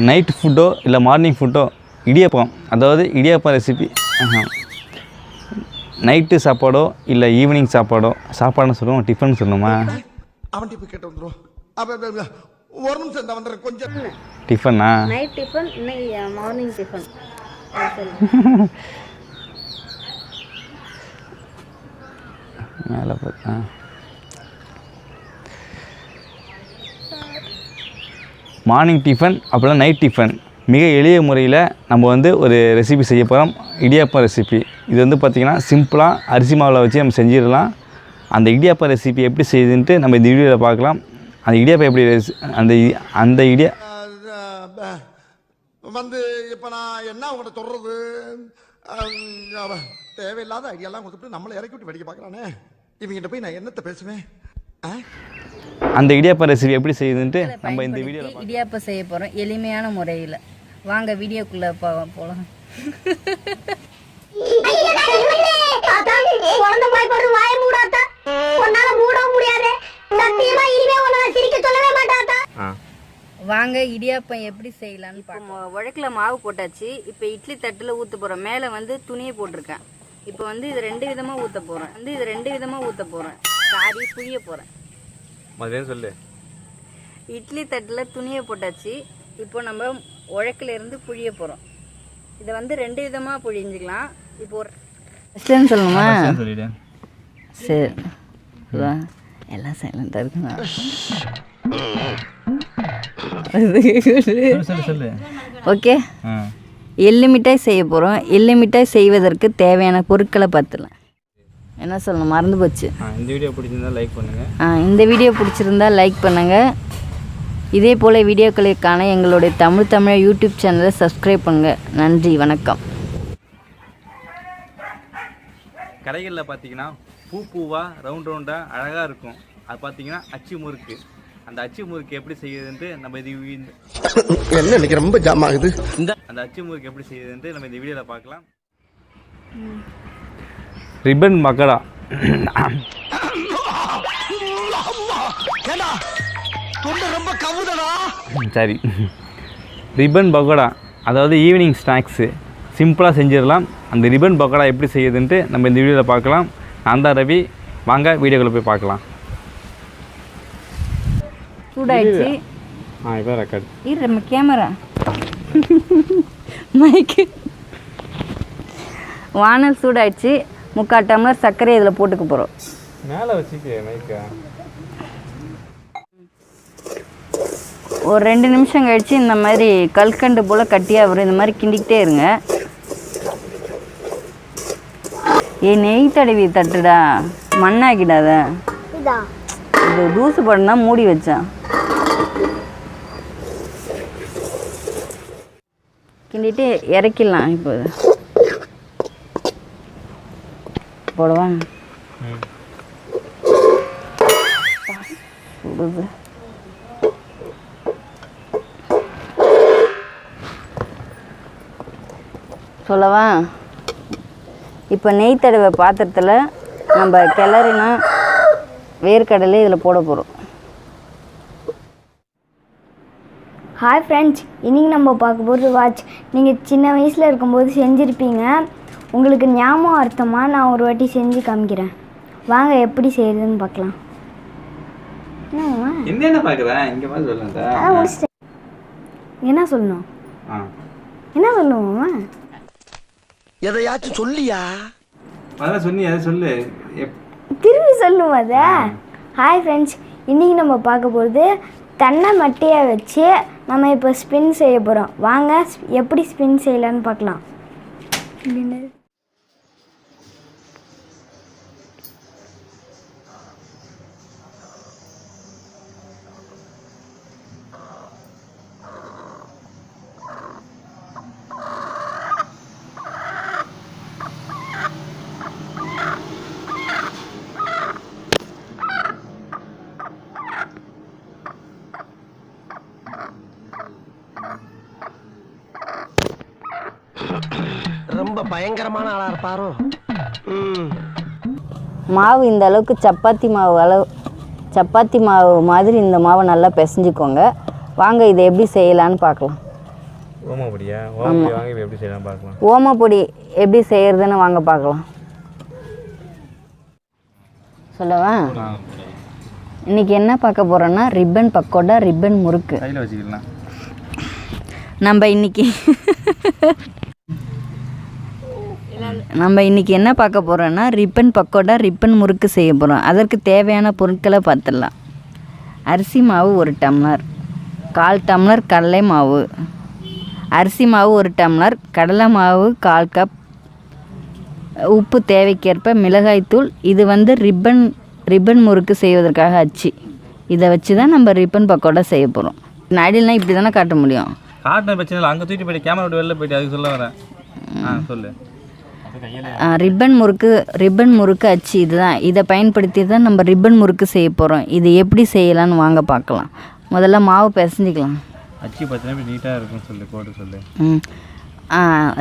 Night ஃபுட்டோ இல்லை morning ஃபுட்டோ idiyappam, அதாவது idiyappam recipe. Night சாப்பாடோ இல்லை ஈவினிங் சாப்பாடுன்னு சொல்லுவோம், டிஃபன் சொல்லணுமா? அவன் டிஃபன் கேட்டு வந்துடும். ஒரு நிமிஷம் இந்த வந்துடுறேன் கொஞ்சம். டிஃபனா? Night tiffin, morning tiffin. மேலே பார்த்தா மார்னிங் டிஃபன் அப்புறம் நைட் டிஃபன் மிக எளிய முறையில் நம்ம வந்து ஒரு ரெசிபி செய்ய போகிறோம், இடியாப்பம் ரெசிபி. இது வந்து பார்த்திங்கன்னா சிம்பிளாக அரிசி மாவில் வச்சு நம்ம செஞ்சிடலாம். அந்த இடியாப்பம் ரெசிபி எப்படி செய்யுதுன்ட்டு நம்ம இந்த வீடியோவில் பார்க்கலாம். அந்த இடியாப்பம் எப்படி அந்த இடியா வந்து இப்போ நான் என்ன உங்கள்கிட்ட சொல்கிறது, தேவையில்லாத ஐடியாலாம் கொடுத்துட்டு நம்மளை இறக்கி விட்டு வெடிக்க பார்க்குறானே, இவங்ககிட்ட போய் நான் என்னத்தை பேசுவேன்? அந்த இடியாப்பம் ரெசிபி எப்படி செய்யுதுன்ட்டு நம்ம இந்த வீடியோவில் இடியாப்பம் செய்ய போகிறோம் எளிமையான முறையில். வாங்க வீடியோக்குள்ளே போகலாம். வாங்க இடியாப்பம் எப்படி செய்யலான்னு பார்ப்போம். உழக்கில் மாவு போட்டாச்சு. இப்போ இட்லி தட்டில் ஊற்ற போகிறோம். மேலே வந்து துணியை போட்டிருக்கேன். இப்போ வந்து இது ரெண்டு விதமாக ஊற்ற போகிறேன். சாரி, புளிய போகிறேன். சொல்லு. இட்லி தட்டில் துணியை போட்டாச்சு. இப்போ நம்ம உழக்கில் இருந்து புழிய போகிறோம். இதை வந்து ரெண்டு விதமாக புழிஞ்சிக்கலாம். இப்போ ஃபஸ்ட்டுன்னு சொல்லணுமா? சரி, எல்லாம் சைலண்டாக இருக்குண்ணா. ஓகே, எள்ளு மிட்டாய் செய்ய போகிறோம். எள்ளு மிட்டாய் செய்வதற்கு தேவையான பொருட்களை பார்த்துலாம். என்ன சொல்லணும், மறந்து போச்சு. இந்த வீடியோ பிடிச்சிருந்தா லைக் பண்ணுங்கள். இந்த வீடியோ பிடிச்சிருந்தா லைக் பண்ணுங்கள். இதே போல் வீடியோக்களுக்கான எங்களுடைய தமிழ் யூடியூப் சேனலை சப்ஸ்கிரைப் பண்ணுங்கள். நன்றி, வணக்கம். கடைகளில் பார்த்தீங்கன்னா பூவாக ரவுண்டாக அழகாக இருக்கும். அது பார்த்தீங்கன்னா அச்சு முறுக்கு. அந்த அச்சு முறுக்கு எப்படி செய்யுதுன்ட்டு நம்ம என்ன இன்னைக்கு ரொம்ப ஜாம் ஆகுது. அந்த அச்சு முறுக்கு எப்படி செய்யுதுன்ட்டு நம்ம இந்த வீடியோவில் பார்க்கலாம். ரிப்பன் பக்கோடா. சரி, ரிப்பன் பக்கோடா அதாவது ஈவினிங் ஸ்நாக்ஸு சிம்பிளாக செஞ்சிடலாம். அந்த ரிப்பன் பக்கோடா எப்படி செய்யுதுன்ட்டு நம்ம இந்த வீடியோவில் பார்க்கலாம். நான் தான் ரவி. வாங்க வீடியோக்குள்ளே போய் பார்க்கலாம். சூடாயிடுச்சு. இப்போ ரெக்கார்ட் நம்ம கேமரா மைக்கு வானல் சூடாயிடுச்சு. 3/4 டம்ளர் சர்க்கரை இதில் போட்டுக்க போகிறோம். மேலே வச்சுக்க மைக்கா. ஒரு 2 நிமிஷம் கழித்து இந்த மாதிரி கல்கண்டு போல் கட்டியாக வரும். இந்த மாதிரி கிண்டிக்கிட்டே இருங்க. நெய் தடவி தட்டுடா, மண்ணாக்கிடாத. இது தூசு படம் தான் மூடி வச்சேன். கிண்டிட்டு இறக்கிடலாம். இப்போ போடுவா. சுடுது. சொல்லவா? இப்போ நெய் தடவை பாத்திரத்தில் நம்ம கிளறினா வேர்க்கடலை இதில் போட போகிறோம். ஹாய் ஃப்ரெண்ட்ஸ், இன்றைக்கி நம்ம பார்க்க போகிறது வாட்ச். நீங்கள் சின்ன வயசில் இருக்கும்போது செஞ்சுருப்பீங்க. உங்களுக்கு ஞாபகம் அர்த்தமாக நான் ஒரு வாட்டி செஞ்சு காமிக்கிறேன். வாங்க எப்படி செய்கிறதுன்னு பார்க்கலாம். என்ன பார்க்குறேன் இங்கே என்ன சொல்லணும்? என்ன சொல்லுவோம்மா? எதையாச்சும் சொல்லியா? அதான் சொன்னி, அதை சொல்லு. திரும்பி சொல்லுவோம் அதை. ஹாய் ஃப்ரெண்ட்ஸ், இன்றைக்கி நம்ம பார்க்க போகிறது தென்னை மட்டையை வச்சு நம்ம இப்போ ஸ்பின் செய்ய போகிறோம். வாங்க எப்படி ஸ்பின் செய்யலான்னு பார்க்கலாம். ரொம்ப பயங்கரமான ஆளா இருப்பாரோ. மாவு இந்த அளவுக்கு சப்பாத்தி மாவு மாதிரி இந்த மாவை நல்லா பிசைஞ்சுக்கோங்க. வாங்க இதை எப்படி செய்யலான்னு பார்க்கலாம். ஓமப்பொடியா? ஓமப்பொடி வாங்கி இப்போ எப்படி செய்யலாம் பார்க்கலாம். ஓமப்பொடி எப்படி செய்கிறதுன்னு வாங்க பார்க்கலாம். சொல்லவா? இன்றைக்கி என்ன பார்க்க போகிறோன்னா ரிப்பன் பக்கோடா, ரிப்பன் முறுக்கு. கையில் வச்சுக்கலாம். நம்ம இன்றைக்கி என்ன பார்க்க போகிறோன்னா ரிப்பன் பக்கோடா, ரிப்பன் முறுக்கு செய்ய போகிறோம். அதற்கு தேவையான பொருட்களை பார்த்துடலாம். அரிசி மாவு 1 டம்ளர், 1/4 டம்ளர் கடலை மாவு, அரிசி மாவு 1 டம்ளர், கடலை மாவு 1/4 கப், உப்பு தேவைக்கேற்ப, மிளகாய்த்தூள். இது வந்து ரிப்பன் முறுக்கு செய்வதற்காக அச்சு. இதை வச்சு தான் நம்ம ரிப்பன் பக்கோடா செய்ய போகிறோம். நடிலாம் இப்படி தானே காட்ட முடியும். காட்டின பிரச்சனை இல்லை. அங்கே தூக்கிட்டு போய்ட்டு கேமரா விட்டு வெளில போயிட்டு அதுக்கு சொல்ல வரேன். சொல்லு. ரிப்பன் முறுக்கு அச்சு இதுதான். இதை பயன்படுத்தி தான் நம்ம ரிப்பன் முறுக்கு செய்ய போகிறோம். இது எப்படி செய்யலான்னு வாங்க பார்க்கலாம். முதல்ல மாவு பிசைஞ்சிக்கலாம். அச்சு பார்த்தீங்கன்னா நீட்டாக இருக்கும். சொல்லு, போட்டு சொல்லு.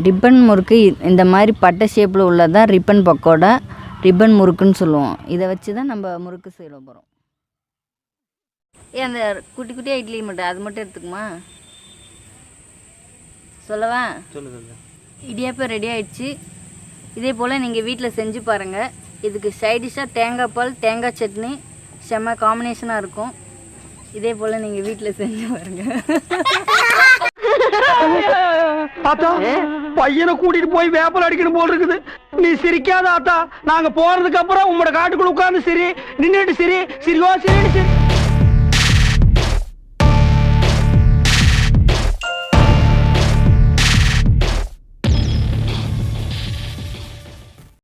ரிப்பன் முறுக்கு இந்த மாதிரி பட்டை ஷேப்பில் உள்ளதான் ரிப்பன் பக்கோடா, ரிப்பன் முறுக்குன்னு சொல்லுவோம். இதை வச்சு தான் நம்ம முறுக்கு செய்ய போகிறோம். அந்த குட்டி குட்டியாக இட்லி மட்டும் அது மட்டும் எடுத்துக்குமா? சொல்லவா? சொல்லு. இடியாப்பம் ரெடி ஆயிடுச்சு. இதே போல் நீங்கள் வீட்டில் செஞ்சு பாருங்கள். இதுக்கு சைடிஷாக தேங்காய் பால், தேங்காய் சட்னி செம்ம காம்பினேஷனாக இருக்கும். இதே போல் நீங்கள் வீட்டில் செஞ்சு பாருங்கள். ஆத்தா, பையனை கூட்டிட்டு போய் வேப்பல் அடிக்கணும் போல் இருக்குது. நீ சிரிக்காத ஆத்தா. நாங்க போறதுக்கு அப்புறம் உங்களோட காட்டுக்குள்ள உட்கார்ந்து சரி, நின்றுட்டு சரி, சிரிவா சரி.